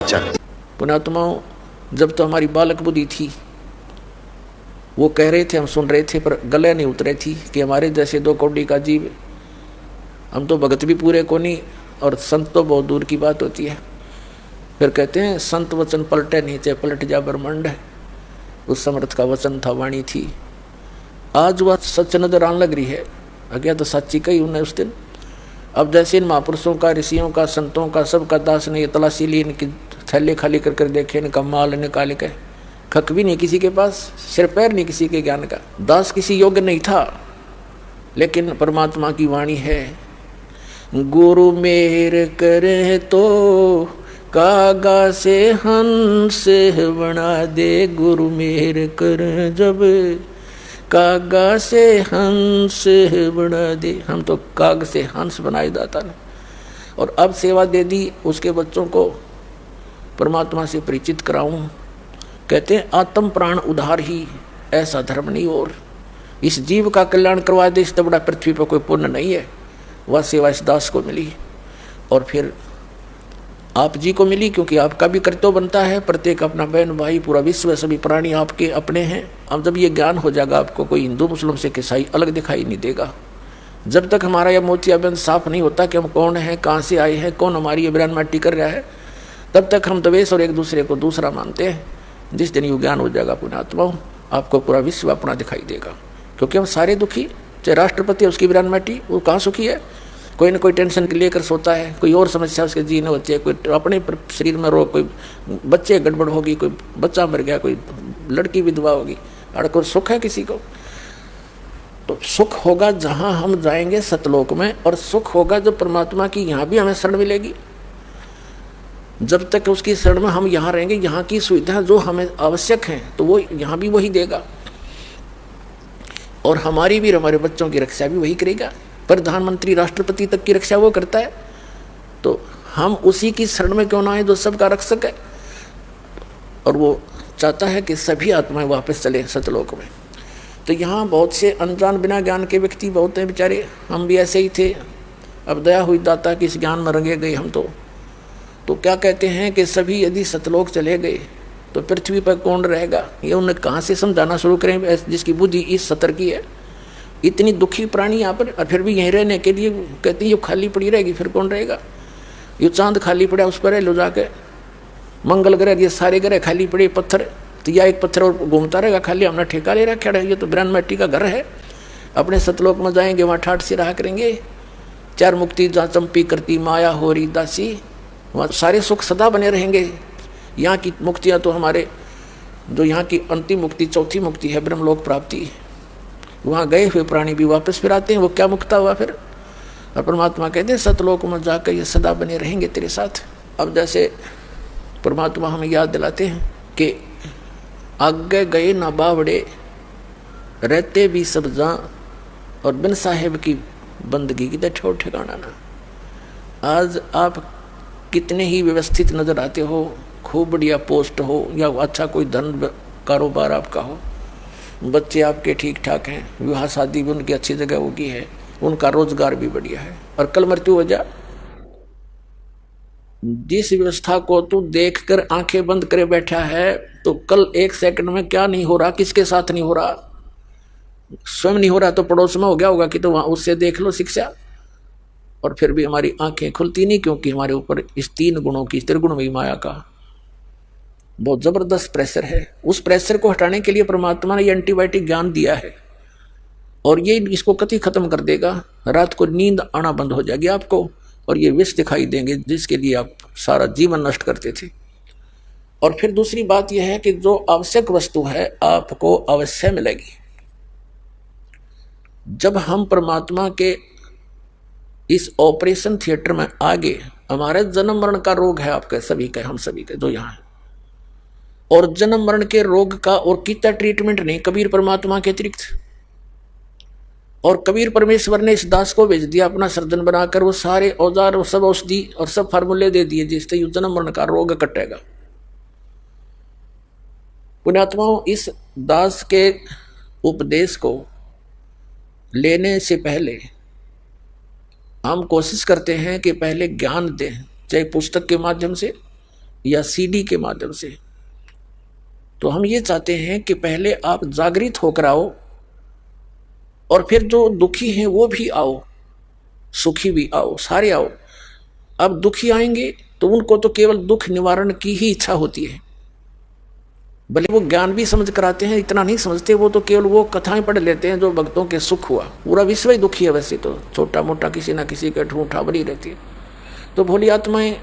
पुण्यात्माओं, जब तो हमारी बालक बुद्धि थी, वो कह रहे थे, हम सुन रहे थे, पर गले नहीं उतरे थी कि हमारे जैसे 2 कौड़ी का जीव, हम तो भगत भी पूरे को नहीं और संत तो बहुत दूर की बात होती है। फिर कहते हैं संत वचन पलटे नहीं, चाहे पलट जा ब्रह्मांड है। उस समर्थ का वचन था, वाणी थी। आज वह सच नजर आने लग रही है। अज्ञा तो सच्ची कही उन्हें उस दिन। अब जैसे इन महापुरुषों का, ऋषियों का, संतों का, सबका दास ने ये तलाशी ली, इनकी थैले खाली कर कर देखे, इनका माल निकाल के, खक भी नहीं किसी के पास, सिर पैर नहीं किसी के ज्ञान का। दास किसी योग्य नहीं था, लेकिन परमात्मा की वाणी है। गुरु मेहर करे तो कागा से हंस बना दे, गुरु मेहर करे जब कागा से हंस बना दे। हम तो काग से हंस बनाए दाता ने। और अब सेवा दे दी उसके बच्चों को, परमात्मा से परिचित कराऊं। कहते हैं आत्म प्राण उधार ही, ऐसा धर्म नहीं और। इस जीव का कल्याण करवा दे, इससे बड़ा पृथ्वी पर कोई पुण्य नहीं है। वह सेवा इस दास को मिली और फिर आप जी को मिली, क्योंकि आपका भी कर्तव्य बनता है। प्रत्येक अपना बहन भाई, पूरा विश्व, सभी प्राणी आपके अपने हैं। अब जब ये ज्ञान हो जाएगा, आपको कोई हिंदू मुस्लिम से ईसाई अलग दिखाई नहीं देगा। जब तक हमारा यह मोतियाबिंद साफ नहीं होता कि हम कौन हैं, कहाँ से आए हैं, कौन हमारी अभियान माटी कर रहा है, तब तक हम द्वेष और एक दूसरे को दूसरा मानते हैं। जिस दिन ये ज्ञान हो जाएगा पुण्यात्माओं, आपको पूरा विश्व अपना दिखाई देगा। क्योंकि हम सारे दुखी, चाहे राष्ट्रपति है उसकी अभियान माटी, वो कहाँ सुखी है? कोई ना कोई टेंशन के लेकर सोता है, कोई और समस्या उसके जीने होती है, कोई अपने शरीर में रोग, कोई बच्चे गड़बड़ होगी, कोई बच्चा मर गया, कोई लड़की विधवा होगी, और कोई सुख है किसी को? तो सुख होगा जहाँ हम जाएंगे सतलोक में, और सुख होगा जब परमात्मा की यहाँ भी हमें शरण मिलेगी। जब तक उसकी शरण में हम यहाँ रहेंगे, यहाँ की सुविधा जो हमें आवश्यक है, तो वो यहाँ भी वही देगा, और हमारी भी, हमारे बच्चों की रक्षा भी वही करेगा। प्रधानमंत्री, राष्ट्रपति तक की रक्षा वो करता है, तो हम उसी की शरण में क्यों ना आए जो सबका रक्षक है। और वो चाहता है कि सभी आत्माएं वापस चले सतलोक में। तो यहाँ बहुत से अनजान बिना ज्ञान के व्यक्ति बहुत हैं बेचारे, हम भी ऐसे ही थे। अब दया हुई दाता कि इस ज्ञान में रंगे गए हम तो क्या कहते हैं कि सभी यदि सतलोक चले गए तो पृथ्वी पर कौन रहेगा? ये उन्हें कहाँ से समझाना शुरू करें, जिसकी बुद्धि इस सतर की है। इतनी दुखी प्राणी यहाँ पर, और फिर भी यहीं रहने के लिए कहती है ये खाली पड़ी रहेगी, फिर कौन रहेगा? ये चांद खाली पड़ा, उस पर रह लो जाके। मंगल ग्रह, ये सारे ग्रह खाली पड़े, पत्थर, तो या एक पत्थर और घूमता रहेगा खाली, हमने ठेका ले रखा है। ये तो ब्रह्म मिट्टी का घर है। अपने सतलोक में जाएंगे, वहाँ ठाठ से रहा करेंगे। 4 मुक्ति जहाँ चंपी करती माया हो रही दासी, वहाँ सारे सुख सदा बने रहेंगे। यहाँ की मुक्तियाँ तो हमारे, जो यहाँ की अंतिम मुक्ति, चौथी मुक्ति है ब्रह्मलोक प्राप्ति, वहाँ गए हुए प्राणी भी वापस फिर आते हैं। वो क्या मुक्ता हुआ फिर? और परमात्मा कहते हैं सतलोक में जाकर ये सदा बने रहेंगे तेरे साथ। अब जैसे परमात्मा हमें याद दिलाते हैं कि आगे गए ना बावड़े, रहते भी सब जहाँ, और बिन साहेब की बंदगी की ठोर ठिकाना ना। आज आप कितने ही व्यवस्थित नजर आते हो, खूब बढ़िया पोस्ट हो, या अच्छा कोई धन कारोबार आपका हो, बच्चे आपके ठीक ठाक हैं, विवाह शादी भी उनकी अच्छी जगह होगी है, उनका रोजगार भी बढ़िया है, और कल मृत्यु हो जा, जिस व्यवस्था को तू देखकर आंखें बंद करे बैठा है, तो कल 1 सेकंड में क्या नहीं हो रहा, किसके साथ नहीं हो रहा, स्वयं नहीं हो रहा तो पड़ोस में हो गया होगा कि, तो वहां उससे देख लो शिक्षा। और फिर भी हमारी आंखें खुलती नहीं, क्योंकि हमारे ऊपर इस 3 गुणों की, त्रिगुणमयी माया का बहुत जबरदस्त प्रेशर है। उस प्रेशर को हटाने के लिए परमात्मा ने ये एंटीबायोटिक ज्ञान दिया है, और ये इसको कति खत्म कर देगा। रात को नींद आना बंद हो जाएगी आपको, और ये विष दिखाई देंगे जिसके लिए आप सारा जीवन नष्ट करते थे। और फिर दूसरी बात यह है कि जो आवश्यक वस्तु है आपको अवश्य मिलेगी। जब हम परमात्मा के इस ऑपरेशन थिएटर में आगे, हमारे जन्म मरण का रोग है आपके सभी के, हम सभी के जो यहाँ है, और जन्म मरण के रोग का और कितना ट्रीटमेंट नहीं, कबीर परमात्मा के अतिरिक्त। और कबीर परमेश्वर ने इस दास को भेज दिया अपना सर्जन बनाकर, वो सारे औजार और सब औषधि और सब फार्मूले दे दिए जिससे जन्म मरण का रोग कटेगा। पुण्यात्माओं, इस दास के उपदेश को लेने से पहले हम कोशिश करते हैं कि पहले ज्ञान दें, चाहे पुस्तक के माध्यम से, या सीडी के माध्यम से। तो हम ये चाहते हैं कि पहले आप जागृत होकर आओ और फिर जो दुखी हैं वो भी आओ, सुखी भी आओ, सारे आओ। अब दुखी आएंगे तो उनको तो केवल दुख निवारण की ही इच्छा होती है, भले वो ज्ञान भी समझ कराते हैं, इतना नहीं समझते, वो तो केवल वो कथाएं पढ़ लेते हैं जो भक्तों के सुख हुआ। पूरा विश्व ही दुखी है वैसे तो, छोटा मोटा किसी ना किसी के ठूठा बनी रहती है। तो भोली आत्माएं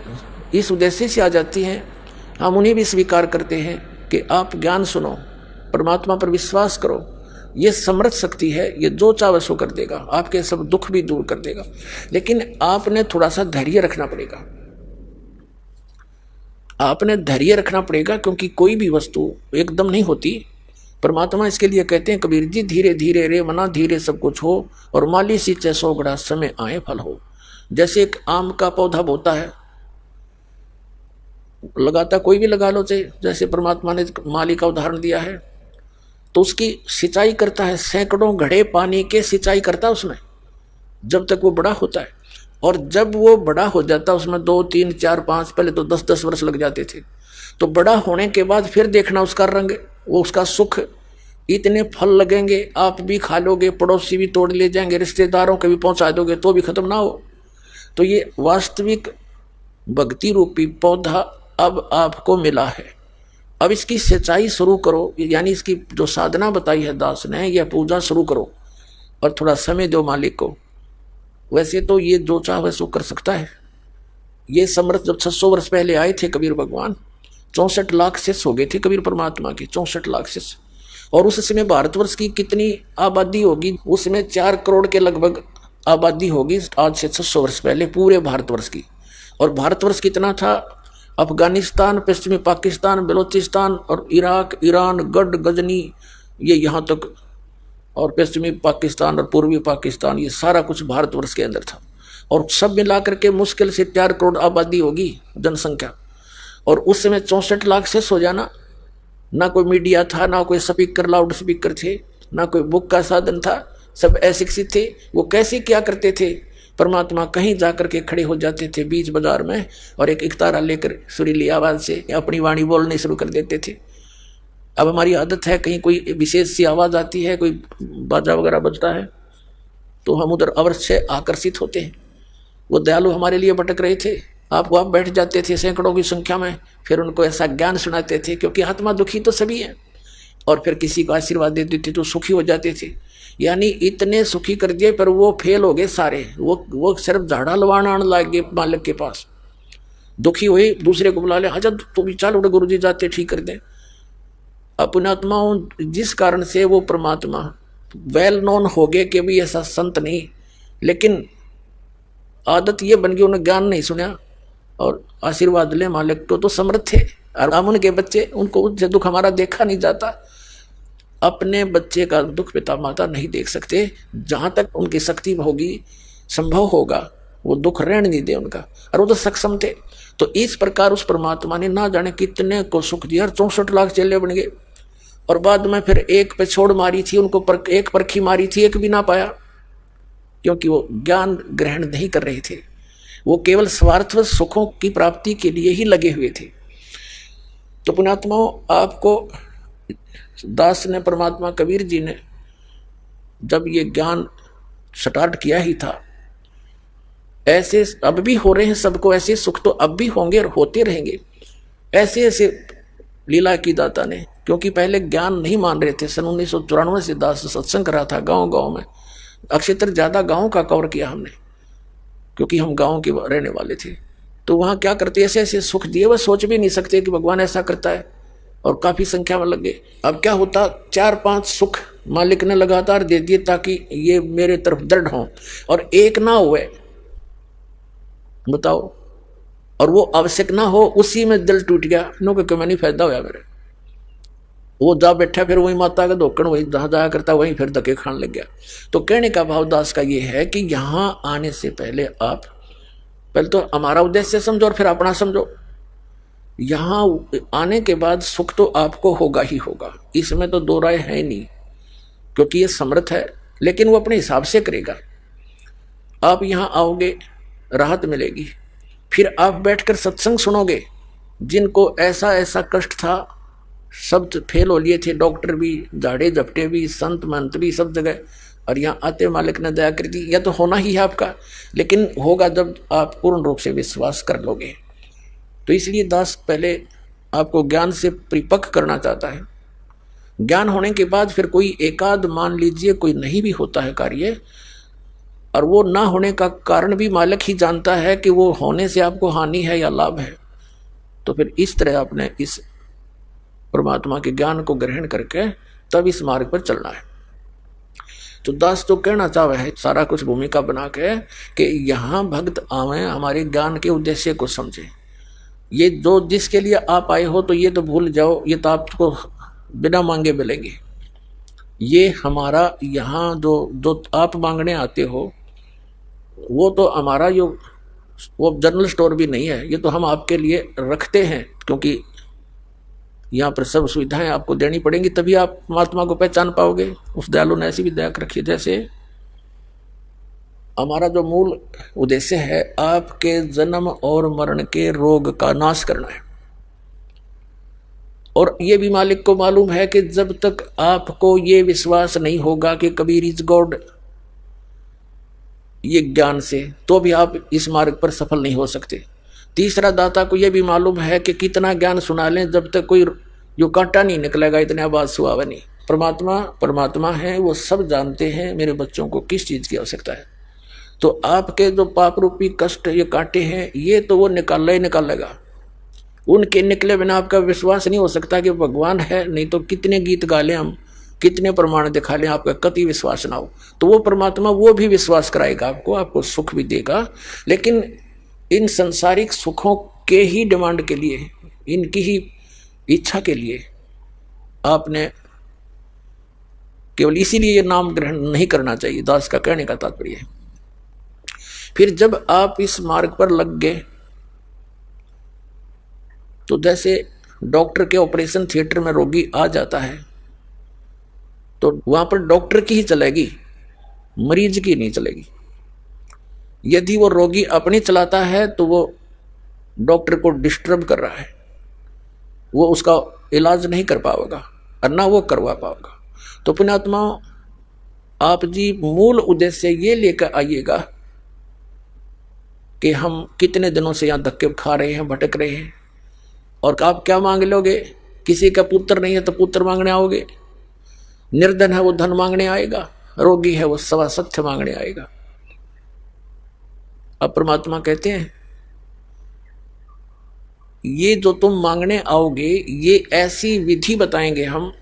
इस उद्देश्य से आ जाती हैं, हम उन्हें भी स्वीकार करते हैं कि आप ज्ञान सुनो, परमात्मा पर विश्वास करो, ये समर्थ शक्ति है, ये जो चाहे सो कर देगा, आपके सब दुख भी दूर कर देगा। लेकिन आपने थोड़ा सा धैर्य रखना पड़ेगा, आपने धैर्य रखना पड़ेगा, क्योंकि कोई भी वस्तु एकदम नहीं होती। परमात्मा इसके लिए कहते हैं कबीर जी, धीरे धीरे रे मना धीरे सब कुछ हो, और माली सींचे सौ गड़ा समय आए फल हो। जैसे एक आम का पौधा बोता है, लगाता कोई भी लगा लो, जैसे परमात्मा ने माली का उदाहरण दिया है, तो उसकी सिंचाई करता है, सैकड़ों घड़े पानी के सिंचाई करता है उसमें, जब तक वो बड़ा होता है। और जब वो बड़ा हो जाता है उसमें 2, 3, 4, 5, पहले तो 10-10 वर्ष लग जाते थे। तो बड़ा होने के बाद फिर देखना उसका रंग, वो उसका सुख, इतने फल लगेंगे, आप भी खा लोगे, पड़ोसी भी तोड़ ले जाएंगे, रिश्तेदारों के भी पहुंचा दोगे तो भी खत्म ना हो। तो ये वास्तविक भक्ति रूपी पौधा अब आपको मिला है। अब इसकी सिंचाई शुरू करो, यानी इसकी जो साधना बताई है दास ने, यह पूजा शुरू करो और थोड़ा समय दो मालिक को। वैसे तो ये जो चाहे सो कर सकता है। ये समर्थ जब 600 वर्ष पहले आए थे कबीर भगवान, 64 लाख शिष्य हो गए थे कबीर परमात्मा के, 64 लाख शिष्य। और उस समय भारतवर्ष की कितनी आबादी होगी, उसमें 4 करोड़ के लगभग आबादी होगी आज से 600 वर्ष पहले पूरे भारतवर्ष की। और भारतवर्ष कितना था, अफगानिस्तान, पश्चिमी पाकिस्तान, बलूचिस्तान और इराक, ईरान, गढ़, गजनी, ये यहाँ तक, और पश्चिमी पाकिस्तान और पूर्वी पाकिस्तान, ये सारा कुछ भारतवर्ष के अंदर था। और सब मिलाकर के मुश्किल से 4 करोड़ आबादी होगी जनसंख्या। और उस समय 64 लाख से हो जाना, ना कोई मीडिया था, ना कोई स्पीकर, लाउड स्पीकर थे, ना कोई बुक का साधन था, सब अशिक्षित थे। वो कैसे क्या करते थे, परमात्मा कहीं जाकर के खड़े हो जाते थे बीच बाजार में और एक इकतारा लेकर सुरीली आवाज से अपनी वाणी बोलने शुरू कर देते थे। अब हमारी आदत है, कहीं कोई विशेष सी आवाज आती है, कोई बाजा वगैरह बजता है, तो हम उधर अवश्य आकर्षित होते हैं। वो दयालु हमारे लिए भटक रहे थे, आप वहाँ बैठ जाते थे सैकड़ों की संख्या में, फिर उनको ऐसा ज्ञान सुनाते थे, क्योंकि आत्मा दुखी तो सभी है, और फिर किसी को आशीर्वाद देते थे तो सुखी हो जाते थे। यानी इतने सुखी कर दिए, पर वो फेल हो गए सारे। वो सिर्फ झाड़ा लवाना आने लग गए मालिक के पास, दुखी हुए, दूसरे को बुला ले, हजर तो भी चाल उड़े, गुरु जी जाते ठीक कर दें। अपने आत्माओं जिस कारण से वो परमात्मा वेल नोन हो गए कि भी ऐसा संत नहीं, लेकिन आदत ये बन गई, उन्हें ज्ञान नहीं सुना और आशीर्वाद ले मालिक तो समर्थ थे। और हम उनके बच्चे, उनको उनसे दुख हमारा देखा नहीं जाता। अपने बच्चे का दुख पिता माता नहीं देख सकते, जहां तक उनकी शक्ति होगी, संभव होगा, वो दुख रहने नहीं दे उनका, और वो तो सक्षम थे। तो इस प्रकार उस परमात्मा ने ना जाने कितने को सुख दिया, 64 लाख चेले बन गए। और बाद में फिर एक पे छोड़ मारी थी उनको, एक परखी मारी थी, एक भी ना पाया, क्योंकि वो ज्ञान ग्रहण नहीं कर रहे थे, वो केवल स्वार्थ सुखों की प्राप्ति के लिए ही लगे हुए थे। तो पुण्यात्माओं, आपको दास ने, परमात्मा कबीर जी ने जब ये ज्ञान स्टार्ट किया ही था, ऐसे अब भी हो रहे हैं सबको, ऐसे सुख तो अब भी होंगे और होते रहेंगे। ऐसे ऐसे लीला की दाता ने, क्योंकि पहले ज्ञान नहीं मान रहे थे। सन 1994 से दास सत्संग करा था गांव गांव में, अक्षेत्र ज्यादा गांव का कवर किया हमने, क्योंकि हम गांव के रहने वाले थे। तो वहाँ क्या करते, ऐसे ऐसे सुख दिए, वह सोच भी नहीं सकते कि भगवान ऐसा करता है, और काफी संख्या में लग गए। अब क्या होता, 4-5 सुख मालिक ने लगातार दे दिए ताकि ये मेरे तरफ दृढ़ हों, और एक ना हुए, बताओ, और वो आवश्यक ना हो, उसी में दिल टूट गया, नो कि मैं नहीं फायदा होया मेरे। वो जा बैठा, फिर वही माता का धोकन, वही जहाँ जाया करता वहीं फिर धक्के खाने लग गया। तो कहने का भाव दास का ये है कि यहाँ आने से पहले आप पहले तो हमारा उद्देश्य समझो और फिर अपना समझो। यहाँ आने के बाद सुख तो आपको होगा ही होगा, इसमें तो दो राय है नहीं, क्योंकि ये समर्थ है, लेकिन वो अपने हिसाब से करेगा। आप यहाँ आओगे, राहत मिलेगी, फिर आप बैठकर सत्संग सुनोगे, जिनको ऐसा ऐसा कष्ट था, सब फेल हो लिए थे, डॉक्टर भी, झाड़े झपटे भी, संत मंत भी, सब जगह, और यहाँ आते मालिक ने दया कर दी। यह तो होना ही है आपका, लेकिन होगा जब आप पूर्ण रूप से विश्वास कर लोगे। तो इसलिए दास पहले आपको ज्ञान से परिपक्व करना चाहता है। ज्ञान होने के बाद फिर कोई एकाध, मान लीजिए कोई नहीं भी होता है कार्य, और वो ना होने का कारण भी मालिक ही जानता है कि वो होने से आपको हानि है या लाभ है, तो फिर इस तरह आपने इस परमात्मा के ज्ञान को ग्रहण करके तब इस मार्ग पर चलना है। तो दास तो कहना चाहे है सारा कुछ भूमिका बना के कि यहाँ भक्त आवे, हमारे ज्ञान के उद्देश्य को समझे। ये जो जिसके लिए आप आए हो तो ये तो भूल जाओ, ये तो आपको बिना मांगे मिलेंगे। ये हमारा यहाँ जो आप मांगने आते हो वो तो हमारा वो जनरल स्टोर भी नहीं है, ये तो हम आपके लिए रखते हैं, क्योंकि यहाँ पर सब सुविधाएं आपको देनी पड़ेंगी, तभी आप परमात्मा को पहचान पाओगे। उस दयालु ने ऐसी भी दया रखी है। जैसे हमारा जो मूल उद्देश्य है आपके जन्म और मरण के रोग का नाश करना है, और ये भी मालिक को मालूम है कि जब तक आपको ये विश्वास नहीं होगा कि कबीर इज गॉड, ये ज्ञान से, तो भी आप इस मार्ग पर सफल नहीं हो सकते। तीसरा, दाता को यह भी मालूम है कि कितना ज्ञान सुना लें, जब तक कोई जो कांटा नहीं निकलेगा इतने आवाज सुहावा नहीं। परमात्मा है, वो सब जानते हैं मेरे बच्चों को किस चीज की आवश्यकता है। तो आपके जो पाप रूपी कष्ट, ये कांटे हैं, ये तो वो निकालना ही निकालेगा। उनके निकले बिना आपका विश्वास नहीं हो सकता कि भगवान है। नहीं तो कितने गीत गा लें हम, कितने प्रमाण दिखा लें, आपका कति विश्वास ना हो, तो वो परमात्मा वो भी विश्वास कराएगा आपको सुख भी देगा। लेकिन इन संसारिक सुखों के ही डिमांड के लिए, इनकी ही इच्छा के लिए आपने केवल इसीलिए ये नाम ग्रहण नहीं करना चाहिए। दास का कहने का तात्पर्य है। फिर जब आप इस मार्ग पर लग गए, तो जैसे डॉक्टर के ऑपरेशन थिएटर में रोगी आ जाता है तो वहां पर डॉक्टर की ही चलेगी, मरीज की नहीं चलेगी। यदि वो रोगी अपनी चलाता है तो वो डॉक्टर को डिस्टर्ब कर रहा है, वो उसका इलाज नहीं कर पाएगा और ना वो करवा पाएगा। तो पुण्यात्मा, आप जी मूल उद्देश्य ये लेकर आइएगा कि हम कितने दिनों से यहाँ धक्के खा रहे हैं, भटक रहे हैं, और आप क्या मांग लोगे? किसी का पुत्र नहीं है तो पुत्र मांगने आओगे, निर्धन है वो धन मांगने आएगा, रोगी है वो सवा सत्य मांगने आएगा। अब परमात्मा कहते हैं ये जो तुम मांगने आओगे, ये ऐसी विधि बताएंगे हम,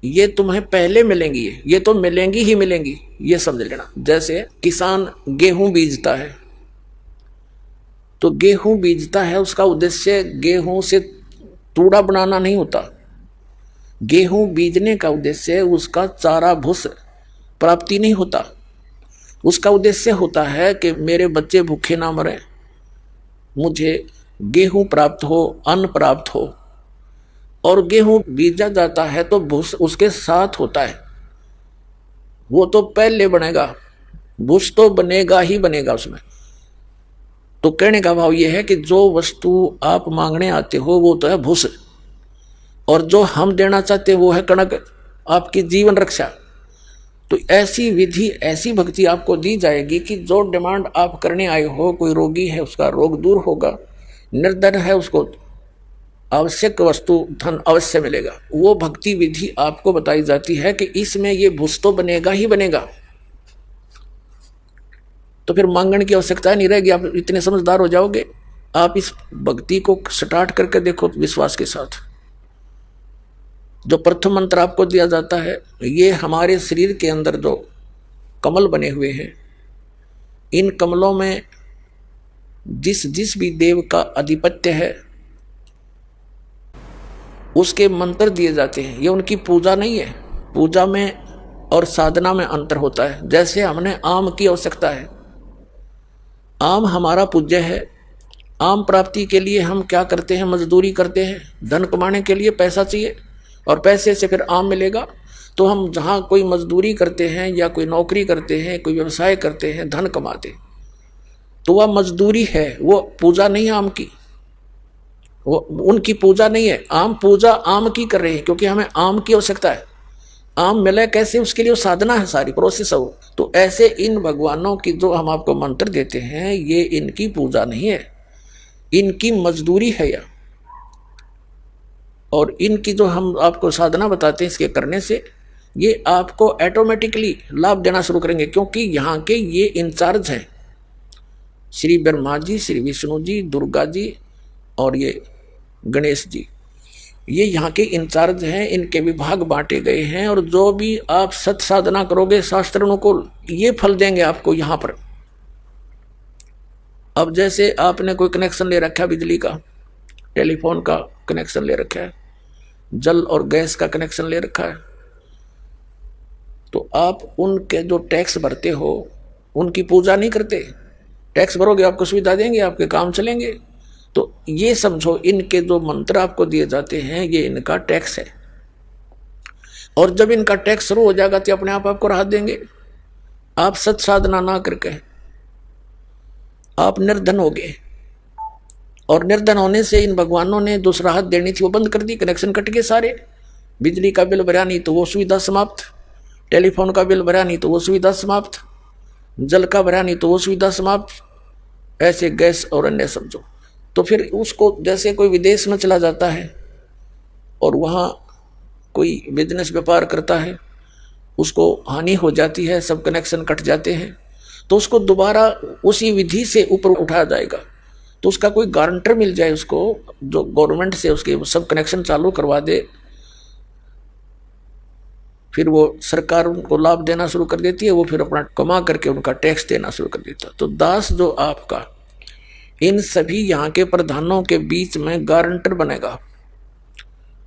ये तुम्हें पहले मिलेंगी, ये तो मिलेंगी ही मिलेंगी, ये समझ लेना। जैसे किसान गेहूं बीजता है, तो गेहूं बीजता है, उसका उद्देश्य गेहूं से तूड़ा बनाना नहीं होता। गेहूं बीजने का उद्देश्य उसका चारा भूस प्राप्ति नहीं होता। उसका उद्देश्य होता है कि मेरे बच्चे भूखे ना मरें, मुझे गेहूं प्राप्त हो, अन्न प्राप्त हो। और गेहूं बीजा जाता है तो भूस उसके साथ होता है, वो तो पहले बनेगा, भूस तो बनेगा ही बनेगा उसमें। तो कहने का भाव यह है कि जो वस्तु आप मांगने आते हो वो तो है भूस, और जो हम देना चाहते हैं वो है कणक, आपकी जीवन रक्षा। तो ऐसी विधि, ऐसी भक्ति आपको दी जाएगी कि जो डिमांड आप करने आए हो, कोई रोगी है उसका रोग दूर होगा, निर्धन है उसको आवश्यक वस्तु धन अवश्य मिलेगा। वो भक्ति विधि आपको बताई जाती है कि इसमें ये भूस तो बनेगा ही बनेगा। तो फिर मांगने की आवश्यकता नहीं रहेगी, आप इतने समझदार हो जाओगे। आप इस भक्ति को स्टार्ट करके देखो विश्वास के साथ। जो प्रथम मंत्र आपको दिया जाता है, ये हमारे शरीर के अंदर जो कमल बने हुए हैं, इन कमलों में जिस भी देव का आधिपत्य है उसके मंत्र दिए जाते हैं। ये उनकी पूजा नहीं है, पूजा में और साधना में अंतर होता है। जैसे हमने आम की आवश्यकता है, आम हमारा पूज्य है, आम प्राप्ति के लिए हम क्या करते हैं? मजदूरी करते हैं। धन कमाने के लिए पैसा चाहिए और पैसे से फिर आम मिलेगा। तो हम जहाँ कोई मजदूरी करते हैं या कोई नौकरी करते हैं, कोई व्यवसाय करते हैं, धन कमाते, तो वह मजदूरी है, वो पूजा नहीं आम की। वो उनकी पूजा नहीं है। आम पूजा आम की कर रहे हैं क्योंकि हमें आम की आवश्यकता है। आम मिले कैसे, उसके लिए साधना है, सारी प्रोसेस है वो। तो ऐसे इन भगवानों की जो हम आपको मंत्र देते हैं, ये इनकी पूजा नहीं है, इनकी मजदूरी है यह। और इनकी जो हम आपको साधना बताते हैं, इसके करने से ये आपको ऑटोमेटिकली लाभ देना शुरू करेंगे, क्योंकि यहाँ के ये इंचार्ज हैं। श्री ब्रह्मा जी, श्री विष्णु जी, दुर्गा जी और ये गणेश जी, ये यहाँ के इंचार्ज हैं। इनके विभाग बांटे गए हैं, और जो भी आप सत साधना करोगे शास्त्र अनुकूल, ये फल देंगे आपको यहाँ पर। अब जैसे आपने कोई कनेक्शन ले रखा है, बिजली का, टेलीफोन का कनेक्शन ले रखा है, जल और गैस का कनेक्शन ले रखा है, तो आप उनके जो टैक्स भरते हो उनकी पूजा नहीं करते। टैक्स भरोगे, आपको सुविधा देंगे, आपके काम चलेंगे। तो ये समझो, इनके जो मंत्र आपको दिए जाते हैं, ये इनका टैक्स है। और जब इनका टैक्स शुरू हो जाएगा तो अपने आप आपको राहत देंगे। आप सत साधना ना करके आप निर्धन हो गए, और निर्धन होने से इन भगवानों ने जो राहत देनी थी वो बंद कर दी। कनेक्शन कट गए सारे। बिजली का बिल भरा नहीं तो वो सुविधा समाप्त, टेलीफोन का बिल भरा नहीं तो वो सुविधा समाप्त, जल का भरा नहीं तो वो सुविधा समाप्त, ऐसे गैस और अन्य समझो। तो फिर उसको, जैसे कोई विदेश में चला जाता है और वहाँ कोई बिजनेस व्यापार करता है, उसको हानि हो जाती है, सब कनेक्शन कट जाते हैं, तो उसको दोबारा उसी विधि से ऊपर उठाया जाएगा। तो उसका कोई गारंटर मिल जाए उसको, जो गवर्नमेंट से उसके सब कनेक्शन चालू करवा दे, फिर वो सरकार उनको लाभ देना शुरू कर देती है, वो फिर अपना कमा करके उनका टैक्स देना शुरू कर देता है। तो दास जो आपका इन सभी यहाँ के प्रधानों के बीच में गारंटर बनेगा,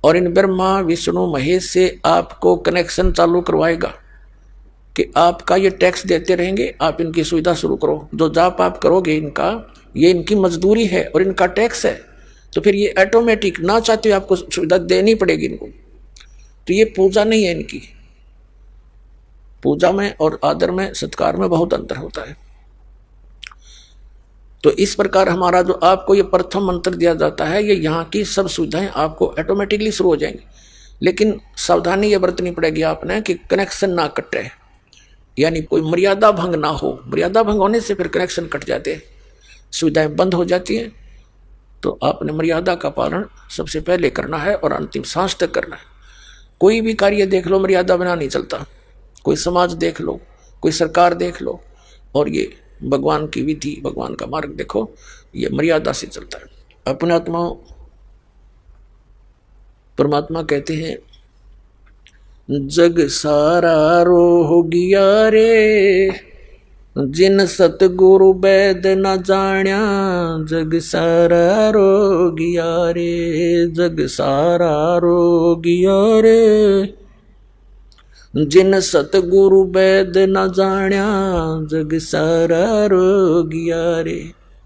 और इन ब्रह्मा विष्णु महेश से आपको कनेक्शन चालू करवाएगा कि आपका ये टैक्स देते रहेंगे, आप इनकी सुविधा शुरू करो। जो जाप आप करोगे इनका, ये इनकी मजदूरी है और इनका टैक्स है, तो फिर ये ऑटोमेटिक ना चाहते हुए आपको सुविधा देनी पड़ेगी इनको। तो ये पूजा नहीं है इनकी। पूजा में और आदर में, सत्कार में बहुत अंतर होता है। तो इस प्रकार हमारा जो आपको ये प्रथम मंत्र दिया जाता है, ये यहाँ की सब सुविधाएं आपको ऑटोमेटिकली शुरू हो जाएंगी। लेकिन सावधानी ये बरतनी पड़ेगी आपने कि कनेक्शन ना कटे, यानी कोई मर्यादा भंग ना हो। मर्यादा भंग होने से फिर कनेक्शन कट जाते हैं, सुविधाएं बंद हो जाती हैं। तो आपने मर्यादा का पालन सबसे पहले करना है और अंतिम सांस तक करना है। कोई भी कार्य देख लो, मर्यादा बिना नहीं चलता। कोई समाज देख लो, कोई सरकार देख लो, और ये भगवान की विधि, भगवान का मार्ग देखो, ये मर्यादा से चलता है। अपने आत्मा परमात्मा कहते हैं, जग सारा रो गया रे, जिन सतगुरु वैद न जाण्या। जग सारा रो गया रे, जग सारा रो गया रे, जिन सतगुरु वैद न जाण्या। जग सारा रो गया रे,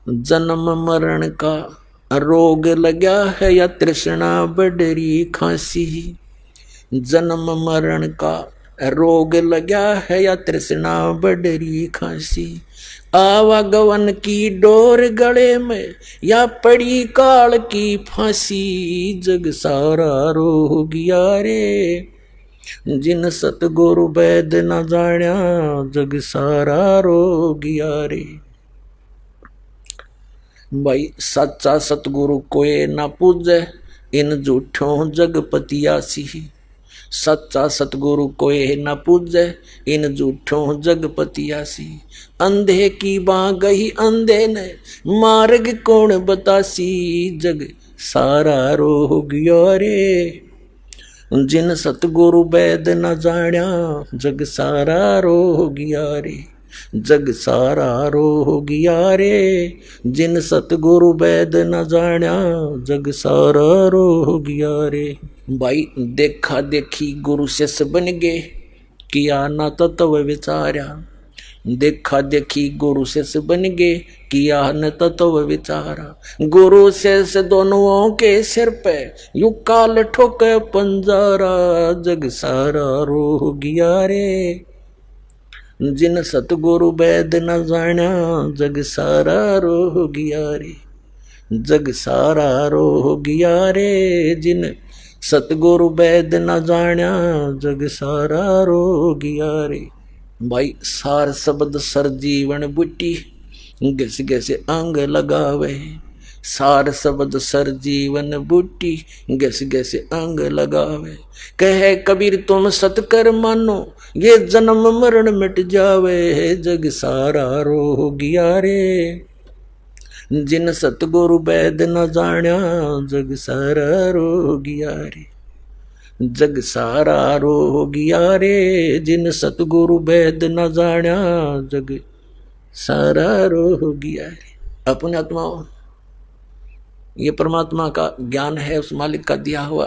जन्म मरण का रोग लगा है या तृष्णा बढ़री खांसी। जन्म मरण का रोग लगा है या तृष्णा बढ़री खांसी। आवागवन की डोर गले में या पड़ी काल की फांसी। जग सारा रो गया रे, जिन सतगुरु वैद न जाण्या। जग सारा रो गया रे। भाई सच्चा सतगुरु कोई ना पूजे, इन झूठों जगपतियासी। सच्चा सतगुरु कोई न पूजे, इन झूठों जगपतियासी। अंधे की बाँ गई अंधे ने, मार्ग कौन बतासी। जग सारा रो गया रे, जिन सतगुरु वैद न जाण्या। जग सारा रो गया रे, जग सारा रो गया रे, जिन सतगुरु वैद न जाण्या। जग सारा रो गया रे। भाई देखा देखी गुरु शिष्य बन गए, किया ना तत्व विचारा। देखा देखी गुरु शिष्य बन गए, किया न तत्व विचारा। गुरु शिष्य दोनों के सिर पे यू काल ठोके पंजारा। जग सारा रो गया रे, जिन सतगुरु वैद न जाण्या। जग सारा रो गया रे, जग सारा रोग गया रे, जिन सतगुरु वैद न जाण्या, जग सारा रोग गया रे। भाई सार शब्द सर जीवन बुटी, घस घस अंग लगावे, सार शब्द सर जीवन बूटी, घस घस अंग लगावे। कहे कबीर तुम सतकर मानो, ये जन्म मरण मिट जावे, जग सारा रोग गया रे, जिन सतगुरु वैद न जाण्या, जग सारा रोग गया रे, जग सारा रोग गया रे, जिन सतगुरु वैद न जाण्या, जग सारा रोग गया रे। अपने आत्मा ये परमात्मा का ज्ञान है, उस मालिक का दिया हुआ।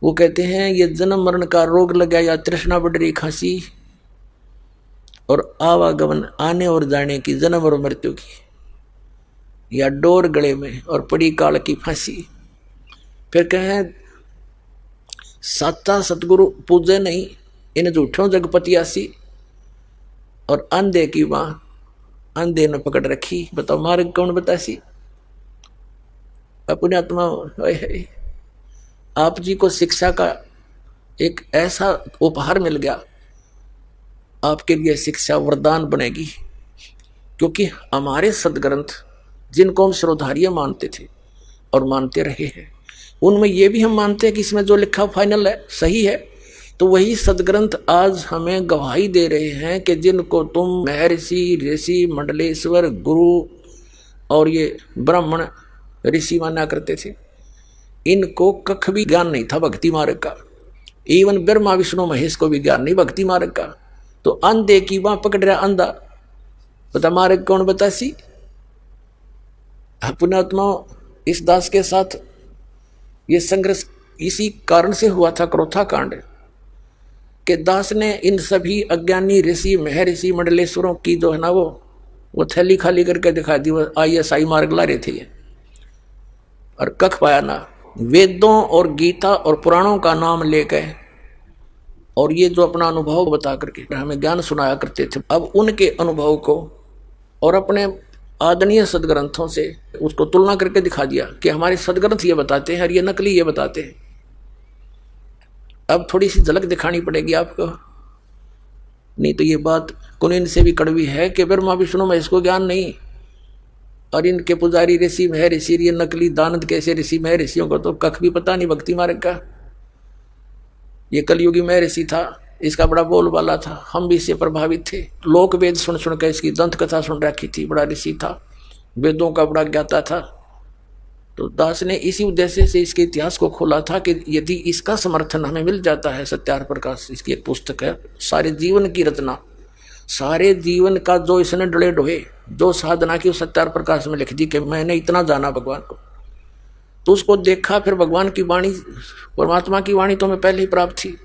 वो कहते हैं ये जन्म मरण का रोग लगा, या तृष्णा बढ़ रही खांसी, और आवागमन आने और जाने की, जन्म और मृत्यु की, या डोर गले में और पड़ी काल की फांसी। फिर कहें साचा सतगुरु पूजे नहीं, इन झूठों जगपतियासी, और अंधे की मां अंधे ने पकड़ रखी, बताओ मार्ग कौन बतासी। अपने आत्मा आप जी को शिक्षा का एक ऐसा उपहार मिल गया, आपके लिए शिक्षा वरदान बनेगी। क्योंकि हमारे सदग्रंथ जिनको हम श्रोधार्य मानते थे और मानते रहे हैं, उनमें ये भी हम मानते हैं कि इसमें जो लिखा फाइनल है, सही है। तो वही सदग्रंथ आज हमें गवाही दे रहे हैं कि जिनको तुम महर्षि, ऋषि, मंडलेश्वर, गुरु और ये ब्राह्मण ऋषि माना करते थे, इनको कख भी ज्ञान नहीं था भक्ति मार्ग का। इवन ब्रह्मा विष्णु महेश को भी ज्ञान नहीं भक्ति मार्ग का। तो अंधे की वहां पकड़ रहा अंधा, पता मार्ग कौन बतासी। अपने आत्मा इस दास के साथ ये संघर्ष इसी कारण से हुआ था, क्रोथा कांड, कि दास ने इन सभी अज्ञानी ऋषि, महर्षि, मंडलेश्वरों की जो है ना वो थैली खाली करके दिखा दी। वो ISI मार्ग ला रहे थे ये, और कख पाया ना। वेदों और गीता और पुराणों का नाम लेकर, और ये जो अपना अनुभव बता करके हमें ज्ञान सुनाया करते थे, अब उनके अनुभव को और अपने आदरणीय सदग्रंथों से उसको तुलना करके दिखा दिया कि हमारे सदग्रंथ ये बताते हैं और ये नकली ये बताते हैं। अब थोड़ी सी झलक दिखानी पड़ेगी आपको, नहीं तो ये बात कुनीन से भी कड़वी है कि ब्रह्मा विष्णु में इसको ज्ञान नहीं, और इनके पुजारी ऋषि महर्षि, ये नकली दानंद कैसे ऋषि महर्षियों को तो कख भी पता नहीं भक्ति मार्ग का। ये कलयुगी महर्षि था, इसका बड़ा बोलबाला था, हम भी इससे प्रभावित थे। लोक वेद सुन सुन कर इसकी दंत कथा सुन रखी थी, बड़ा ऋषि था, वेदों का बड़ा ज्ञाता था। तो दास ने इसी उद्देश्य से इसके इतिहास को खोला था कि यदि इसका समर्थन हमें मिल जाता है, सत्यार्थ प्रकाश इसकी एक पुस्तक है, सारे जीवन की रचना, सारे जीवन का जो इसने डले डोहे जो साधना की, सत्यार्थ प्रकाश में लिख दी कि मैंने इतना जाना भगवान को। तो उसको देखा, फिर भगवान की वाणी, परमात्मा की वाणी तो मैं पहले ही प्राप्त थी,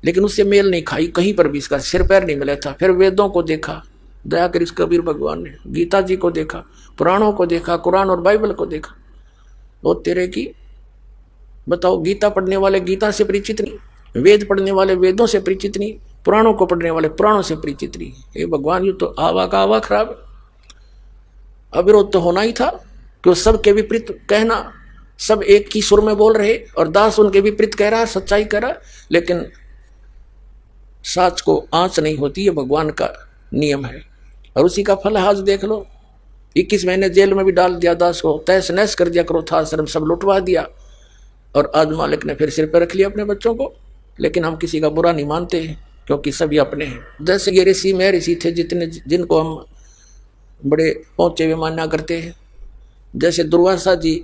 लेकिन उससे मेल नहीं खाई, कहीं पर भी इसका सिर पैर नहीं मिला था। फिर वेदों को देखा, दया कर इस कबीर भगवान ने, गीता जी को देखा, पुराणों को देखा, कुरान और बाइबल को देखा। वो तेरे की बताओ, गीता पढ़ने वाले गीता से परिचित नहीं, वेद पढ़ने वाले वेदों से परिचित नहीं, पुराणों को पढ़ने वाले पुराणों से परिचित नहीं। ये भगवान यू तो आवा का आवा खराब। अविरोध तो होना ही था कि सबके विपरीत कहना, सब एक ही सुर में बोल रहे और दास उनके विपरीत कह रहा, सच्चाई कह रहा, लेकिन साच को आंच नहीं होती, ये भगवान का नियम है। और उसी का फल आज देख लो, 21 महीने जेल में भी डाल दिया दास को, तहस नहस कर दिया, क्रोधाश्रम सब लुटवा दिया, और आज मालिक ने फिर सिर पर रख लिया अपने बच्चों को। लेकिन हम किसी का बुरा नहीं मानते क्योंकि सभी अपने हैं। जैसे ये ऋषि में ऋषि थे जितने, जिनको हम बड़े पहुंचे हुए माना करते हैं, जैसे दुर्वासा जी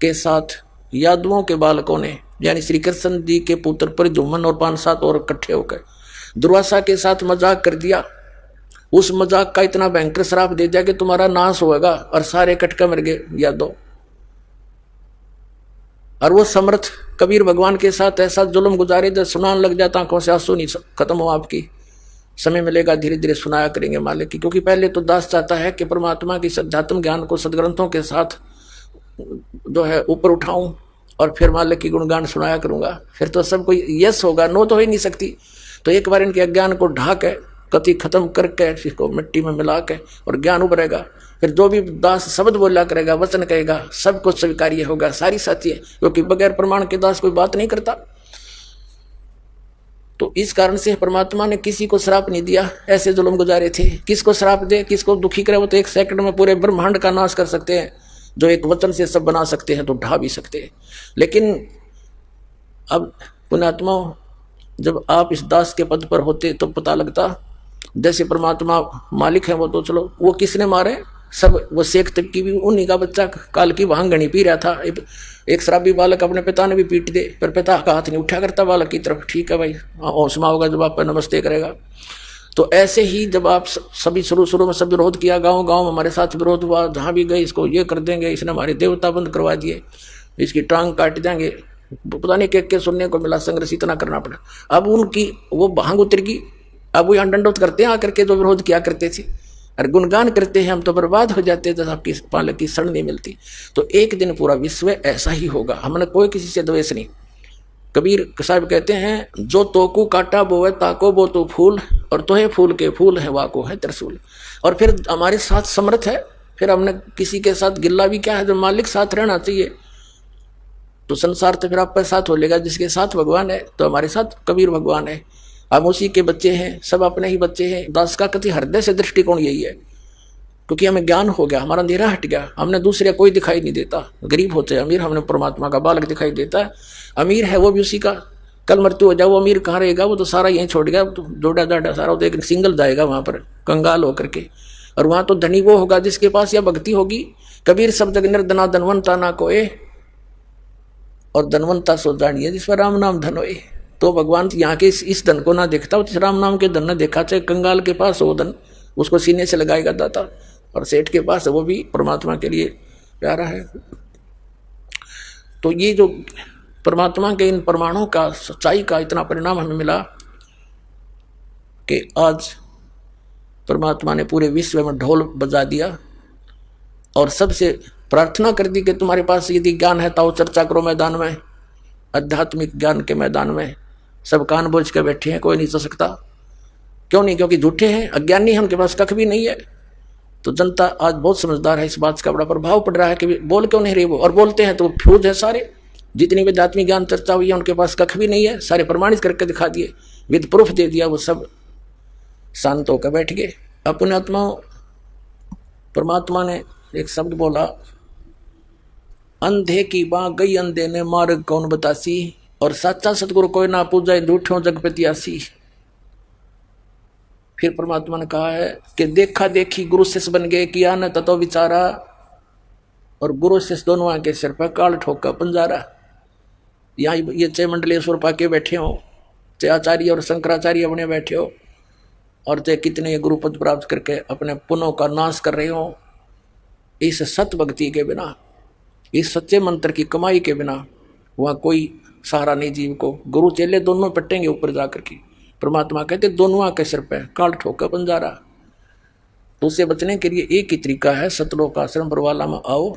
के साथ यादवों के बालकों ने, यानी श्री कृष्ण जी के पुत्र प्रद्युम्न और 5-7 और इकट्ठे होकर दुर्वासा के साथ मजाक कर दिया। उस मजाक का इतना भयंकर श्राप दे दिया कि तुम्हारा नाश होगा, और सारे कटका मर गए यादव। और वो समर्थ कबीर भगवान के साथ ऐसा जुल्म गुजारे, जब सुनान लग जाता आंखों से आंसू नहीं खत्म हो आपकी। समय मिलेगा धीरे धीरे सुनाया करेंगे मालिक की, क्योंकि पहले तो दास चाहता है कि परमात्मा की अध्यात्म ज्ञान को सदग्रंथों के साथ जो है ऊपर उठाऊं, और फिर मालिक की गुणगान सुनाया करूंगा। फिर तो सब कोई यस होगा, नो तो हो ही नहीं सकती। तो एक बार इनके अज्ञान को ढा के, कति खत्म करके, इसको मिट्टी में मिला के, और ज्ञान उभरेगा। फिर जो भी दास शब्द बोला करेगा, वचन कहेगा, सब कुछ स्वीकार्य होगा, सारी सत्य है, क्योंकि बगैर प्रमाण के दास कोई बात नहीं करता। तो इस कारण से परमात्मा ने किसी को श्राप नहीं दिया, ऐसे जुल्म गुजारे थे। किसको श्राप दे, किसको दुखी करे, वो तो एक सेकंड में पूरे ब्रह्मांड का नाश कर सकते हैं। जो एक वचन से सब बना सकते हैं तो ढा भी सकते हैं। लेकिन अब पुण्यात्मा, जब आप इस दास के पद पर होते तो पता लगता, जैसे परमात्मा मालिक है, वो तो चलो, वो किसने मारे सब, वो शेख तक की भी उन्हीं का बच्चा काल की भांगनी पी रहा था। एक शराबी बालक अपने पिता ने भी पीट दे, पर पिता का हाथ नहीं उठा करता बालक की तरफ, ठीक है भाई, हौसला होगा जब आप पर नमस्ते करेगा। तो ऐसे ही जब आप सभी शुरू में सब विरोध किया, गाँव गाँव हमारे साथ विरोध हुआ, जहाँ भी गए इसको ये कर देंगे, इसने हमारे देवता बंद करवा दिए, इसकी टांग काट देंगे, पता नहीं क्या सुनने को मिला, संघर्ष इतना करना पड़ा। अब उनकी वो भांग उतर गई, अब वो यहाँ दंडोत करते हैं आकर के, जो विरोध किया करते थे, और गुणगान करते हैं, हम तो बर्बाद हो जाते हैं जब आपकी पालक की शरण नहीं मिलती। तो एक दिन पूरा विश्व ऐसा ही होगा। हमने कोई किसी से द्वेष नहीं। कबीर साहब कहते हैं, जो तोकू काटा वो है ताको वो तो फूल, और तोहे फूल के फूल है वाको है त्रिशूल। और फिर हमारे साथ समर्थ है, फिर हमने किसी के साथ गिल्ला भी क्या है, जब मालिक साथ रहना चाहिए तो संसार तो फिर आपके साथ हो लेगा। जिसके साथ भगवान है तो हमारे साथ कबीर भगवान है, हम उसी के बच्चे हैं, सब अपने ही बच्चे हैं। दास का कति हृदय से दृष्टिकोण यही है, क्योंकि हमें ज्ञान हो गया, हमारा अंधेरा हट गया, हमने दूसरे कोई दिखाई नहीं देता। गरीब होते अमीर, हमने परमात्मा का बालक दिखाई देता है। अमीर है वो भी उसी का, कल मृत्यु हो जाए वो अमीर कहाँ रहेगा, वो तो सारा यहीं छोड़ गया, तो जोड़ा जाड़ा सारा तो एक सिंगल जाएगा वहाँ पर कंगाल होकर के। और वहाँ तो धनी वो होगा जिसके पास यह भक्ति होगी। कबीर सब जग निर्धना धनवंता ना कोए, और धनवंता सो जानिए जिस पर राम नाम धन होए। तो भगवान यहाँ के इस धन को ना देखता, जिस राम नाम के धन ने देखा। चाहे कंगाल के पास हो धन, उसको सीने से लगाएगा दाता, और सेठ के पास वो भी परमात्मा के लिए प्यारा है। तो ये जो परमात्मा के इन प्रमाणों का, सच्चाई का इतना परिणाम हमें मिला कि आज परमात्मा ने पूरे विश्व में ढोल बजा दिया, और सबसे प्रार्थना कर दी कि तुम्हारे पास यदि ज्ञान है तो चर्चा करो मैदान में, आध्यात्मिक ज्ञान के मैदान में। सब कान बोझ के बैठे हैं, कोई नहीं चल सकता। क्यों नहीं? क्योंकि झूठे हैं, अज्ञानी हैं, उनके पास कख भी नहीं है। तो जनता आज बहुत समझदार है, इस बात का बड़ा प्रभाव पड़ रहा है कि बोल क्यों नहीं रहे वो, और बोलते हैं तो वो फ्यूज है सारे। जितनी भी आध्यात्मिक ज्ञान चर्चा हुई है उनके पास कख भी नहीं है, सारे प्रमाणित करके दिखा दिए, विद प्रूफ दे दिया, वो सब शांत होकर बैठ गए। अपने आत्मा परमात्मा ने एक शब्द बोला, अंधे की बाँ गई अंधे ने मार्ग कौन बतासी, और सच्चा सतगुरु कोई ना पूजा झूठों जगपति आसी। फिर परमात्मा ने कहा है कि देखा देखी गुरु शिष्य बन गए, किया न ततो विचारा, और गुरु शिष्य दोनों के सिर पर काल ठोका पंजारा। यहाँ ये चाहे मंडलेश्वर पाके बैठे हो, चाहे आचार्य और शंकराचार्य अपने बैठे हो, और चाहे कितने गुरु पद प्राप्त करके अपने पुनों का नाश कर रहे हो, इस सत भक्ति के बिना, इस सच्चे मंत्र की कमाई के बिना वहाँ कोई सहारा नहीं जीव को। गुरु चेले दोनों पटेंगे ऊपर जाकर के। परमात्मा कहते दोनों के सिर पे काल ठोका पंजारा। तो उससे बचने के लिए एक ही तरीका है, सतलोक आश्रम बरवाला में आओ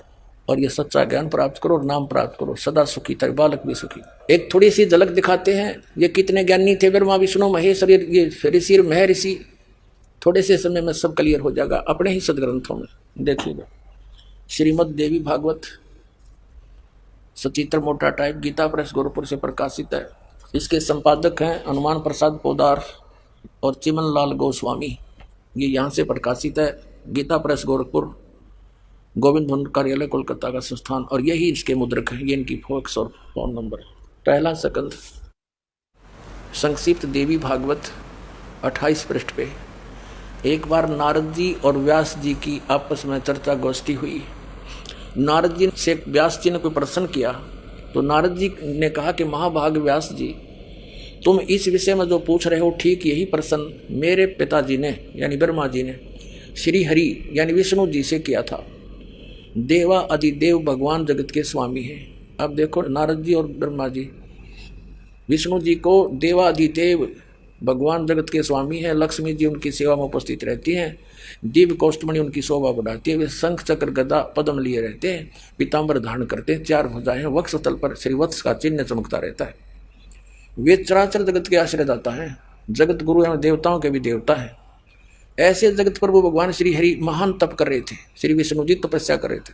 और ये सच्चा ज्ञान प्राप्त करो और नाम प्राप्त करो, सदा सुखी तेरे बालक भी सुखी। एक थोड़ी सी झलक दिखाते हैं, ये कितने ज्ञानी थे ब्रह्मा विष्णु महेश और ये ऋषि महर्षि। थोड़े से समय में सब क्लियर हो जाएगा अपने ही सदग्रंथों में देखिएगा। श्रीमद् देवी भागवत सचित्र मोटा टाइप, गीता प्रेस गोरखपुर से प्रकाशित है। इसके संपादक हैं हनुमान प्रसाद पोदार और चिमन लाल गोस्वामी। ये यहाँ से प्रकाशित है, गीता प्रेस गोरखपुर, गोविंद भवन कार्यालय कोलकाता का संस्थान, और यही इसके मुद्रक है। ये इनकी फॉक्स और फोन नंबर है। पहला सकंद संक्षिप्त देवी भागवत 28 पृष्ठ पे। एक बार नारद जी और व्यास जी की आपस में चर्चा गोष्ठी हुई। नारद जी से व्यास जी ने कोई प्रश्न किया तो नारद जी ने कहा कि महाभाग व्यास जी, तुम इस विषय में जो पूछ रहे हो ठीक यही प्रश्न मेरे पिताजी ने यानी ब्रह्मा जी ने श्री हरि यानी विष्णु जी से किया था। देवा अधिदेव भगवान जगत के स्वामी हैं। अब देखो नारद जी और ब्रह्मा जी, विष्णु जी को देवा अधिदेव भगवान जगत के स्वामी हैं, लक्ष्मी जी उनकी सेवा में उपस्थित रहती हैं, दिव्य कौष्टमणि उनकी शोभा बढ़ाती है, वे शंख चक्र गदा पद्म लिए रहते हैं, पीताम्बर धारण करते हैं, 4 भुजाएं, वक्ष तल पर श्रीवत्स का चिन्ह चमकता रहता है। वे चराचर जगत के आश्रयदाता हैं, जगत गुरु एवं देवताओं के भी देवता हैं। ऐसे जगत प्रभु भगवान श्री हरि महान तप कर रहे थे, श्री विष्णु जी तपस्या कर रहे थे,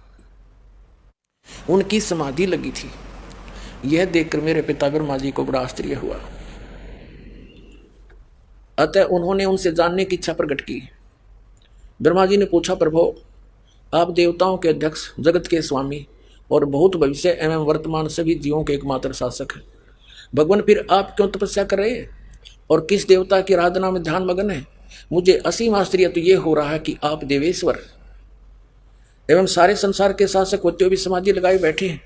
उनकी समाधि लगी थी। यह देखकर मेरे पिता ब्रह्मा जी को बड़ा आश्चर्य हुआ। अतः उन्होंने उनसे जानने की इच्छा प्रकट की। ब्रह्मा जी ने पूछा, प्रभु आप देवताओं के अध्यक्ष, जगत के स्वामी और बहुत भविष्य एवं वर्तमान सभी जीवों के एकमात्र शासक हैं, भगवान फिर आप क्यों तपस्या कर रहे हैं और किस देवता की आराधना में ध्यान मगन है? मुझे असीम आश्चर्य तो ये हो रहा है कि आप देवेश्वर एवं सारे संसार के शासक होते हुए भी समाधि लगाए बैठे हैं।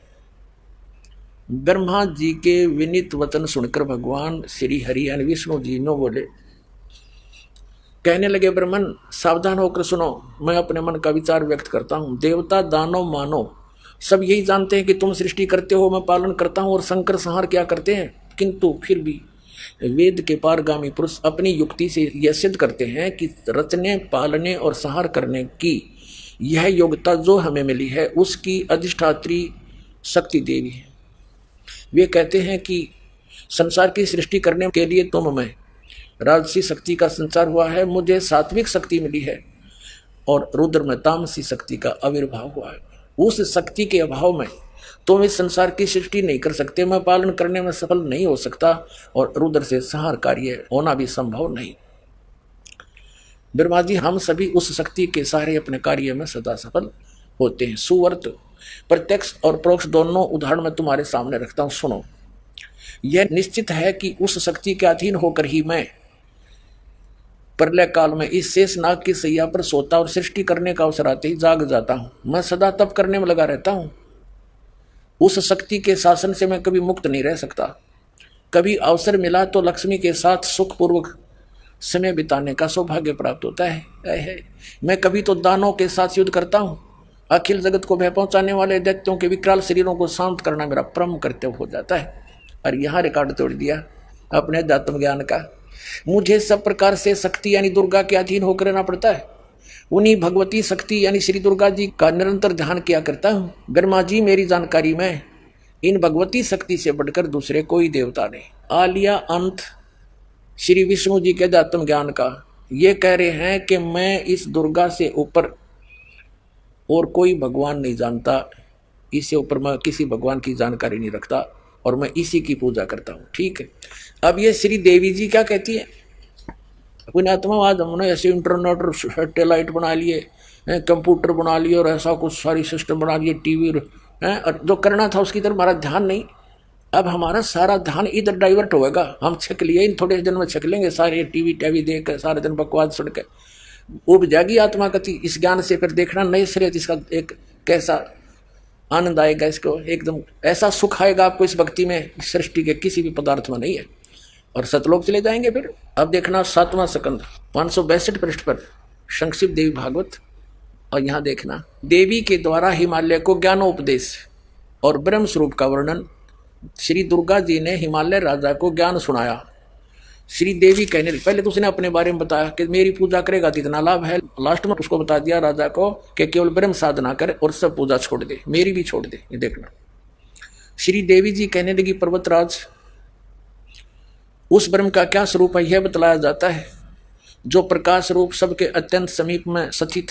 ब्रह्मा जी के विनीत वचन सुनकर भगवान श्री हरि यानी विष्णु जी ने बोले, कहने लगे, ब्रह्मन सावधान होकर सुनो, मैं अपने मन का विचार व्यक्त करता हूँ। देवता दानव मानव सब यही जानते हैं कि तुम सृष्टि करते हो, मैं पालन करता हूँ और संकर संहार क्या करते हैं, किंतु फिर भी वेद के पारगामी पुरुष अपनी युक्ति से यह सिद्ध करते हैं कि रचने, पालने और संहार करने की यह योग्यता जो हमें मिली है उसकी अधिष्ठात्री शक्ति देवी है। वे कहते हैं कि संसार की सृष्टि करने के लिए तुम में राजसी शक्ति का संचार हुआ है, मुझे सात्विक शक्ति मिली है और रुद्र में तामसी शक्ति का आविर्भाव हुआ है। उस शक्ति के अभाव में तुम इस संसार की सृष्टि नहीं कर सकते, मैं पालन करने में सफल नहीं हो सकता और रुद्र से संहार कार्य होना भी संभव नहीं। ब्रह्मा जी, हम सभी उस शक्ति के सहारे अपने कार्य में सदा सफल होते हैं। सुवर्त प्रत्यक्ष और परोक्ष दोनों उदाहरण मैं तुम्हारे सामने रखता हूं, सुनो। यह निश्चित है कि उस शक्ति के अधीन होकर ही मैं प्रलय काल में इस शेष नाग की सैया पर सोता और सृष्टि करने का अवसर आते ही जाग जाता हूं। मैं सदा तप करने में लगा रहता हूं। उस शक्ति के शासन से मैं कभी मुक्त नहीं रह सकता। कभी अवसर मिला तो लक्ष्मी के साथ सुखपूर्वक समय बिताने का सौभाग्य प्राप्त होता है। मैं कभी तो दानों के साथ युद्ध करता हूँ। अखिल जगत को भय पहुंचाने वाले दैत्यों के विकराल शरीरों को शांत करना मेरा परम कर्तव्य हो जाता है। और यहाँ रिकॉर्ड तोड़ दिया अपने अध्यात्म ज्ञान का। मुझे सब प्रकार से शक्ति यानी दुर्गा के अधीन होकर रहना पड़ता है। उन्हीं भगवती शक्ति यानी श्री दुर्गा जी का निरंतर ध्यान किया करता हूँ। ब्रह्मा जी, मेरी जानकारी में इन भगवती शक्ति से बढ़कर दूसरे कोई देवता नहीं। आ लिया अंत श्री विष्णु जी के अध्यात्म ज्ञान का। ये कह रहे हैं कि मैं इस दुर्गा से ऊपर और कोई भगवान नहीं जानता, इससे ऊपर मैं किसी भगवान की जानकारी नहीं रखता और मैं इसी की पूजा करता हूँ। ठीक है, अब ये श्री देवी जी क्या कहती है? पुण्यात्मा, आज हमने ऐसे इंटरनेट और सैटेलाइट बना लिए, कंप्यूटर बना लिए और ऐसा कुछ सारी सिस्टम बना लिए, टीवी है, और जो करना था उसकी तरफ हमारा ध्यान नहीं। अब हमारा सारा ध्यान इधर डाइवर्ट होएगा। हम छक लिए, इन थोड़े दिन में छक लेंगे सारे टीवी देख कर, सारे दिन बकवास सुन के उब जाएगी आत्मा गति। इस ज्ञान से फिर देखना नए सिरे इसका एक कैसा आनंद आएगा, इसको एकदम ऐसा सुख आएगा आपको इस भक्ति में, सृष्टि के किसी भी पदार्थ में नहीं है। और सतलोक चले जाएंगे फिर। अब देखना 7वां स्कंद 562 पृष्ठ पर संक्षिप्त देवी भागवत। और यहाँ देखना, देवी के द्वारा हिमालय को ज्ञानोपदेश और ब्रह्म स्वरूप का वर्णन। श्री दुर्गा जी ने हिमालय राजा को ज्ञान सुनाया। श्री देवी कहने, पहले तो उसने अपने बारे में बताया कि मेरी पूजा करेगा तो इतना लाभ है। लास्ट में उसको बता दिया राजा को कि केवल ब्रह्म साधना करे और सब पूजा छोड़ दे, मेरी भी छोड़ दे। ये देखना, श्री देवी जी कहने लगी, पर्वतराज, उस ब्रह्म का क्या स्वरूप है यह बतलाया जाता है, जो प्रकाश रूप सबके अत्यंत समीप में स्थित,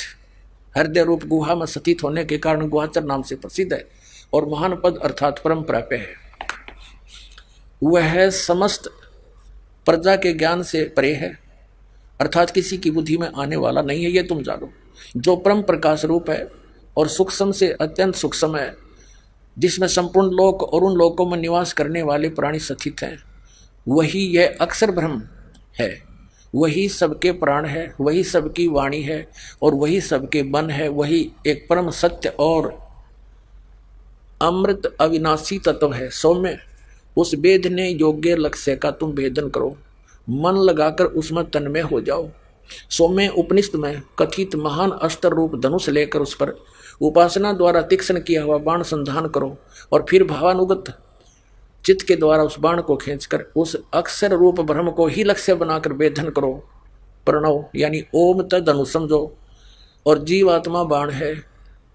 हृदय रूप गुहा में स्थित होने के कारण गुहाचर नाम से प्रसिद्ध है और महान पद अर्थात परम प्राप्य है। वह समस्त प्रजा के ज्ञान से परे है, अर्थात किसी की बुद्धि में आने वाला नहीं है, ये तुम जानो। जो परम प्रकाश रूप है और सूक्ष्म से अत्यंत सूक्ष्म है, जिसमें संपूर्ण लोक और उन लोकों में निवास करने वाले प्राणी स्थित हैं, वही यह अक्षर ब्रह्म है। वही सबके प्राण है, वही सबकी वाणी है और वही सबके मन है। वही एक परम सत्य और अमृत अविनाशी तत्व है। सौम्य, उस भेदने योग्य लक्ष्य का तुम भेदन करो, मन लगाकर उसमें तन्मय हो जाओ। सौम्य, उपनिषद में कथित महान अस्त्र रूप धनुष लेकर उस पर उपासना द्वारा तीक्ष्ण किया हुआ बाण संधान करो और फिर भावानुगत चित्त के द्वारा उस बाण को खींचकर उस अक्षर रूप ब्रह्म को ही लक्ष्य बनाकर भेदन करो। प्रणव यानी ओम तद धनुष समझो और जीवात्मा बाण है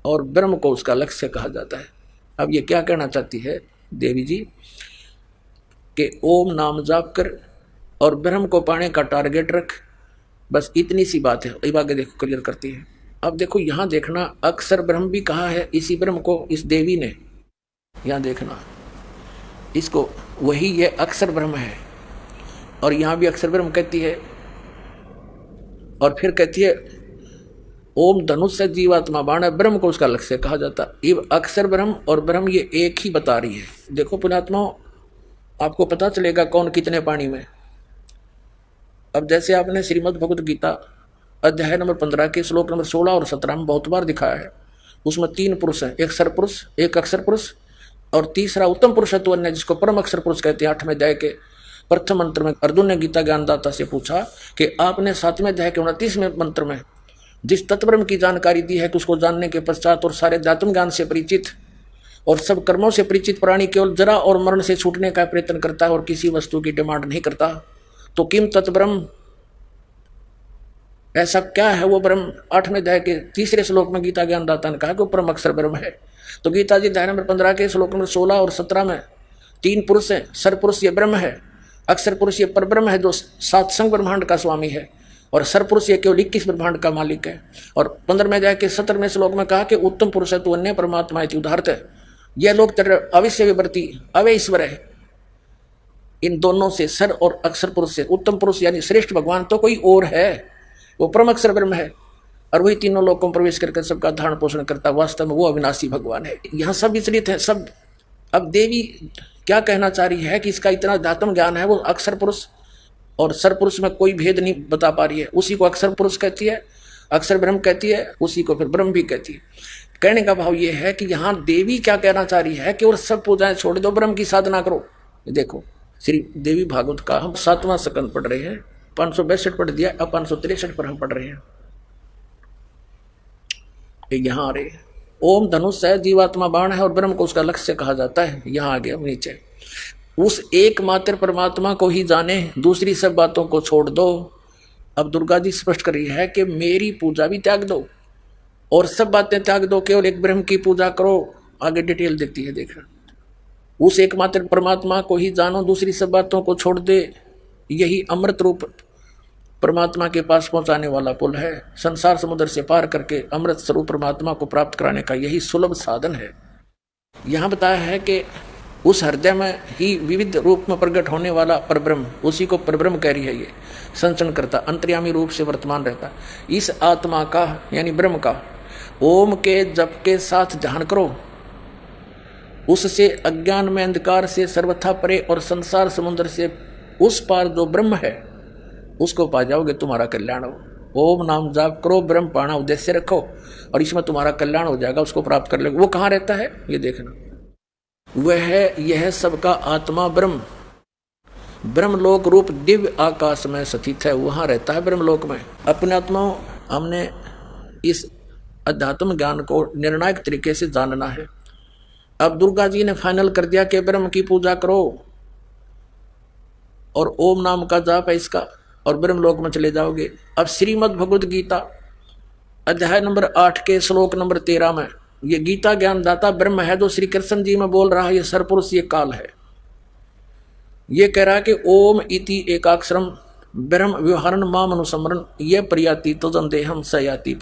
और ब्रह्म को उसका लक्ष्य कहा जाता है। अब ये क्या कहना चाहती है देवी जी कि ओम नाम जाप कर और ब्रह्म को पाने का टारगेट रख बस इतनी सी बात है। अब आगे देखो क्लियर करती है। अब देखो यहां देखना, अक्षर ब्रह्म भी कहा है इसी ब्रह्म को इस देवी ने। यहां देखना इसको, वही ये अक्षर ब्रह्म है और यहां भी अक्षर ब्रह्म कहती है। और फिर कहती है ओम धनुष से जीवात्मा बाण है, ब्रह्म को उसका लक्ष्य कहा जाता। ये अक्षर ब्रह्म और ब्रह्म ये एक ही बता रही है। देखो पुण्यात्माओं, आपको पता चलेगा कौन कितने पानी में। अब जैसे आपने श्रीमद् भगवद गीता अध्याय नंबर 15 के श्लोक नंबर 16 और 17 में बहुत बार दिखाया है, उसमें 3 पुरुष हैं, एक सर पुरुष, एक अक्षर पुरुष और तीसरा उत्तम पुरुषत्व अन्य, जिसको परम अक्षर पुरुष कहते हैं। 8वें अध्याय के प्रथम मंत्र में अर्जुन ने गीता ज्ञानदाता से पूछा कि आपने 7वें अध्याय के 29वें मंत्र में जिस तत्ब्रह्म की जानकारी दी है कि उसको जानने के पश्चात और सारे अध्यात्म ज्ञान से परिचित और सब कर्मों से परिचित प्राणी केवल जरा और मरण से छूटने का प्रयत्न करता है और किसी वस्तु की डिमांड नहीं करता, तो किम तत्ब्रह्म, ऐसा क्या है वो ब्रह्म। 8वें अध्याय के 3रे श्लोक में गीता ज्ञानदाता ने कहा कि वो परम अक्षर ब्रह्म है। तो गीता जी अध्याय नंबर 15 के श्लोक नंबर 16 और 17 में 3 पुरुष हैं। सर पुरुष ये ब्रह्म है, अक्षर पुरुष ये परब्रह्म है जो 7 संग ब्रह्मांड का स्वामी है, और सर पुरुष ये केवल 21 ब्रह्मांड का मालिक है। और 15वें अध्याय के 17वें श्लोक में कहा कि उत्तम पुरुष है तो अन्य परमात्मा है उदाहरत है। यह लोग अविश्य विवर्ती अवय ईश्वर है। इन दोनों से, सर और अक्षर पुरुष से, उत्तम पुरुष यानी श्रेष्ठ भगवान तो कोई और है, वो परम अक्षर ब्रह्म है और वही तीनों लोगों में प्रवेश करके सबका धारण पोषण करता। वास्तव में वो अविनाशी भगवान है। यहाँ सब विचलित है सब। अब देवी क्या कहना चाह रही है कि इसका इतना अध्यात्म ज्ञान है, वो अक्षर पुरुष और सर पुरुष में कोई भेद नहीं बता पा रही है। उसी को अक्षर पुरुष कहती है, अक्षर ब्रह्म कहती है, उसी को फिर ब्रह्म भी कहती है। कहने का भाव ये है कि यहाँ देवी क्या कहना चाह रही है कि और सब पूजाएं छोड़ दो, ब्रह्म की साधना करो। देखो श्री देवी भागवत का हम 7वां स्कंद पढ़ रहे हैं, 562 पढ़ दिया, अब 563 पर हम पढ़ रहे हैं। यहाँ आ रहे ओम धनुष है, जीवात्मा बाण है और ब्रह्म को उसका लक्ष्य कहा जाता है। यहाँ आ गया नीचे, उस एकमात्र परमात्मा को ही जाने, दूसरी सब बातों को छोड़ दो। अब दुर्गा जी स्पष्ट कर रही है कि मेरी पूजा भी त्याग दो और सब बातें त्याग दो, केवल एक ब्रह्म की पूजा करो। आगे डिटेल देती है, देखना। उस एकमात्र परमात्मा को ही जानो, दूसरी सब बातों को छोड़ दे। यही अमृत रूप परमात्मा के पास पहुंचाने वाला पुल है। संसार समुद्र से पार करके अमृत स्वरूप परमात्मा को प्राप्त कराने का यही सुलभ साधन है। यहाँ बताया है कि उस हृदय में ही विविध रूप में प्रकट होने वाला परब्रह्म, उसी को परब्रह्म कह रही है। ये संचरण करता, अंतर्यामी रूप से वर्तमान रहता। इस आत्मा का यानी ब्रह्म का ओम के जप के साथ ध्यान करो, उससे अज्ञान में अंधकार से सर्वथा परे और संसार समुद्र से उस पार जो ब्रह्म है उसको पा जाओगे, तुम्हारा कल्याण हो। ओम नाम जाप करो, ब्रह्म पाना उद्देश्य रखो और इसमें तुम्हारा कल्याण हो जाएगा, उसको प्राप्त कर लोगे। वो कहाँ रहता है ये देखना, वह है यह सबका आत्मा ब्रह्म, ब्रह्मलोक रूप दिव्य आकाश में स्थित है, वहां रहता है ब्रह्मलोक में। अपने आत्माओं, हमने इस अध्यात्म ज्ञान को निर्णायक तरीके से जानना है। अब दुर्गा जी ने फाइनल कर दिया कि ब्रह्म की पूजा करो और ओम नाम का जाप है इसका और ब्रह्मलोक में चले जाओगे। अब श्रीमद् भगवद गीता अध्याय नंबर 8 के श्लोक नंबर 13 में ये गीता ज्ञानदाता ब्रह्म है जो श्री कृष्ण जी में बोल रहा है, ये सरपुरुष, ये काल है। ये कह रहा है कि ओम इति एकाक्षरम ब्रह्म व्यवहारण माम अनुसमरण ये प्रयाति तो जन देहम सयाति।